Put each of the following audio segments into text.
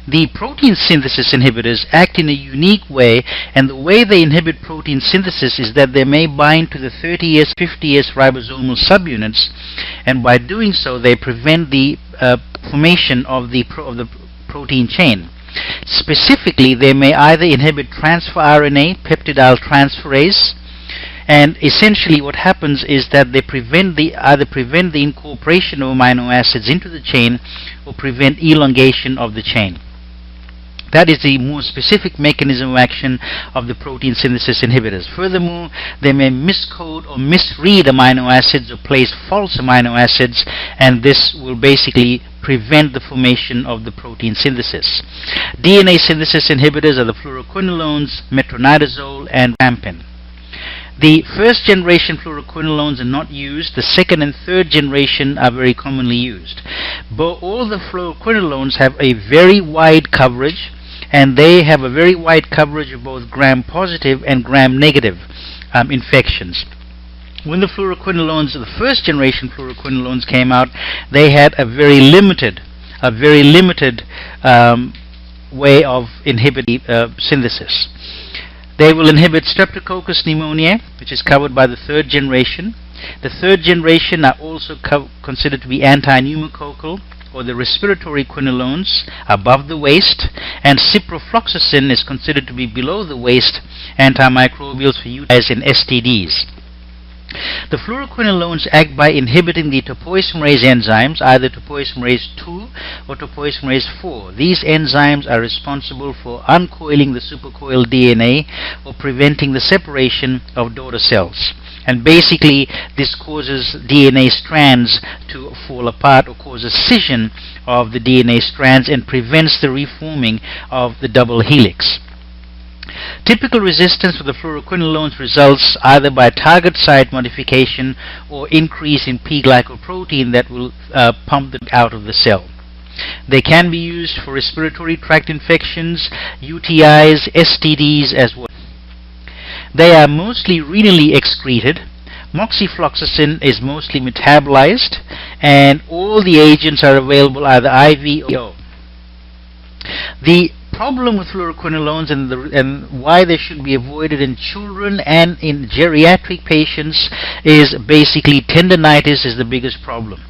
The protein synthesis inhibitors act in a unique way, and the way they inhibit protein synthesis is that they may bind to the 30S, 50S ribosomal subunits, and by doing so they prevent the formation of the protein chain. Specifically, they may either inhibit transfer RNA, peptidyl transferase, and essentially what happens is that they either prevent the incorporation of amino acids into the chain or prevent elongation of the chain. That is the more specific mechanism of action of the protein synthesis inhibitors. Furthermore, they may miscode or misread amino acids or place false amino acids, and this will basically prevent the formation of the protein synthesis. DNA synthesis inhibitors are the fluoroquinolones, metronidazole, and rampin. The first generation fluoroquinolones are not used. The second and third generation are very commonly used. But all the fluoroquinolones have a very wide coverage, and they have a very wide coverage of both gram-positive and gram-negative infections. When the fluoroquinolones, the first generation fluoroquinolones came out, they had a very limited way of inhibiting synthesis. They will inhibit Streptococcus pneumoniae, which is covered by the third generation. The third generation are also considered to be anti-pneumococcal, or the respiratory quinolones, above the waist, and ciprofloxacin is considered to be below the waist antimicrobials for use in STDs. The fluoroquinolones act by inhibiting the topoisomerase enzymes, either topoisomerase 2 or topoisomerase 4. These enzymes are responsible for uncoiling the supercoiled DNA or preventing the separation of daughter cells. And basically, this causes DNA strands to fall apart or causes scission of the DNA strands and prevents the reforming of the double helix. Typical resistance for the fluoroquinolones results either by target site modification or increase in P-glycoprotein that will pump it out of the cell. They can be used for respiratory tract infections, UTIs, STDs as well. They are mostly renally excreted. Moxifloxacin is mostly metabolized, and all the agents are available either IV or OO. The problem with fluoroquinolones and why they should be avoided in children and in geriatric patients is basically tendinitis is the biggest problem.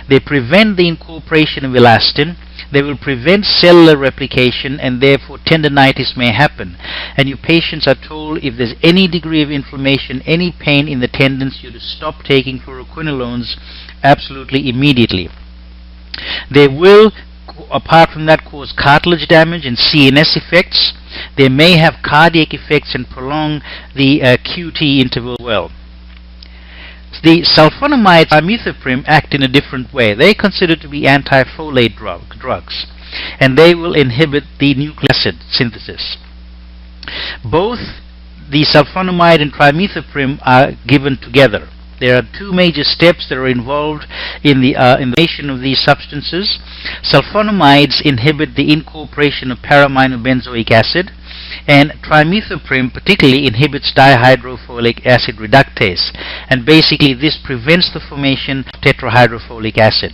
They prevent the incorporation of elastin. They will prevent cellular replication, and therefore tendinitis may happen. And your patients are told if there's any degree of inflammation, any pain in the tendons, you to stop taking fluoroquinolones absolutely immediately. They will, apart from that, cause cartilage damage and CNS effects. They may have cardiac effects and prolong the QT interval well. The sulfonamide trimethoprim act in a different way. They are considered to be antifolate drugs, and they will inhibit the nucleic acid synthesis. Both the sulfonamide and trimethoprim are given together. There are two major steps that are involved in the formation of these substances. Sulfonamides inhibit the incorporation of para-aminobenzoic acid, and trimethoprim particularly inhibits dihydrofolic acid reductase, and basically this prevents the formation of tetrahydrofolic acid.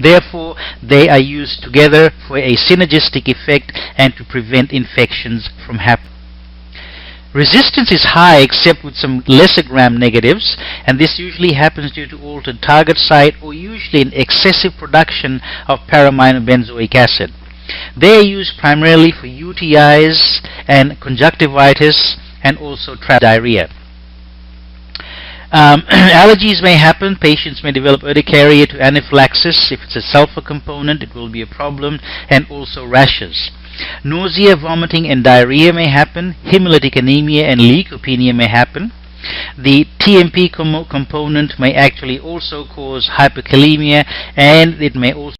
Therefore, they are used together for a synergistic effect and to prevent infections from happening. Resistance is high except with some lesser gram negatives, and this usually happens due to altered target site or usually an excessive production of para-aminobenzoic acid. They are used primarily for UTIs and conjunctivitis and also diarrhea. Allergies may happen. Patients may develop urticaria to anaphylaxis. If it's a sulfur component, it will be a problem, and also rashes. Nausea, vomiting, and diarrhea may happen. Hemolytic anemia and leukopenia may happen. The TMP component may actually also cause hyperkalemia, and it may also